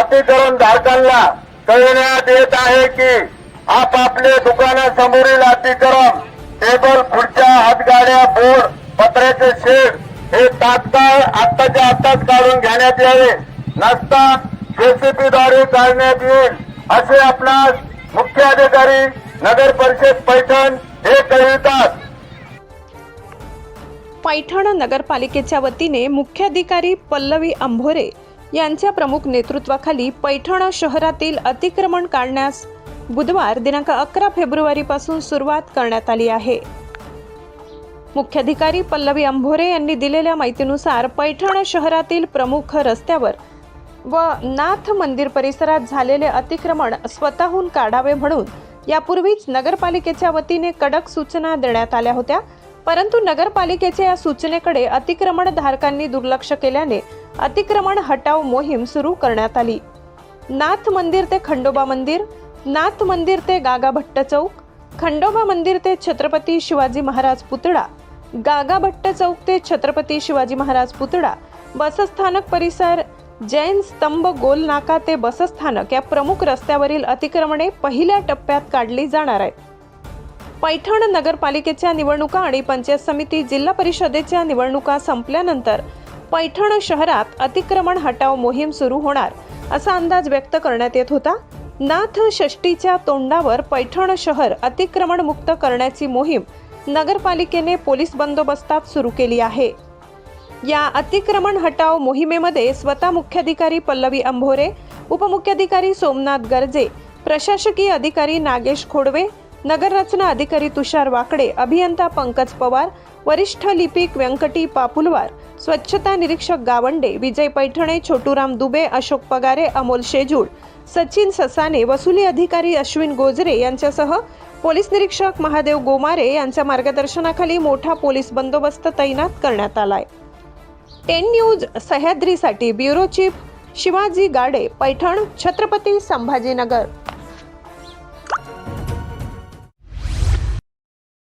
अतिक्रमण धारकांना कळविण्यात येत आहे की आपापले दुकानासमोरील अतिक्रमण टेबल, खुर्च्या, हातगाड्या, बोर्ड, पत्र्याचे शेड हे तात्काळ आत्ताच्या आत्ताच काढून घेण्यात यावे, नसता जेसीबी द्वारे काढण्यात येईल असे आपणास मुख्य अधिकारी नगर परिषद पैठण हे कळवितात। पैठण नगरपालिकेच्या वतीने मुख्याधिकारी पल्लवी अंभोरे यांच्या प्रमुख नेतृत्वाखाली पैठण शहरातील अतिक्रमण काढण्यास बुधवार दिनांक 11 फेब्रुवारी पासून सुरुवात करण्यात आली आहे। मुख्याधिकारी पल्लवी अंभोरे यांनी दिलेल्या माहितीनुसार पैठण शहरातील प्रमुख रस्त्यावर व नाथ मंदिर परिसरात झालेले अतिक्रमण स्वतःहून काढावे म्हणून यापूर्वीच नगरपालिकेच्या वतीने कडक सूचना देण्यात आल्या होत्या, परंतु नगरपालिकेच्या या सूचनेकडे अतिक्रमण धारकांनी दुर्लक्ष केल्याने अतिक्रमण हटाव मोहीम सुरू करण्यात आली। नाथ मंदिर ते खंडोबा मंदिर, नाथ मंदिर ते गागा भट्ट चौक, खंडोबा मंदिर ते छत्रपती शिवाजी महाराज पुतळा, गागा भट्ट चौक ते छत्रपती शिवाजी महाराज पुतळा, बसस्थानक परिसर, जैन स्तंभ, गोल नाका ते बसस्थानक या प्रमुख रस्त्यावरील अतिक्रमणे पहिल्या टप्प्यात काढली जाणार आहेत। पैठण नगरपालिकेच्या निवडणुका आणि पंचायत समिती, जिल्हा परिषदेच्या निवडणुका संपल्यानंतर पैठण शहरात अतिक्रमण हटाव मोहीम सुरू होणार असा अंदाज व्यक्त करण्यात येत होता। नाथ षष्टीच्या तोंडावर पैठण शहर अतिक्रमण मुक्त करण्याची मोहीम नगरपालिकेने पोलीस बंदोबस्तात सुरू केली आहे। या अतिक्रमण हटाव मोहिमेमध्ये स्वतः मुख्याधिकारी पल्लवी अंभोरे, उपमुख्याधिकारी सोमनाथ गर्जे, प्रशासकीय अधिकारी नागेश खोडवे, नगररचना अधिकारी तुषार वाकडे, अभियंता पंकज पवार, वरिष्ठ लिपिक व्यंकटी पापुलवार, स्वच्छता निरीक्षक गावंडे, विजय पैठणे, छोटूराम दुबे, अशोक पगारे, अमोल शेजूळ, सचिन ससाने, वसुली अधिकारी अश्विन गोजरे यांच्यासह पोलीस निरीक्षक महादेव गोमारे यांच्या मार्गदर्शनाखाली मोठा पोलीस बंदोबस्त तैनात करण्यात आलाय। 10 न्यूज सह्याद्रीसाठी ब्युरो चीफ शिवाजी गाडे, पैठण, छत्रपती संभाजीनगर।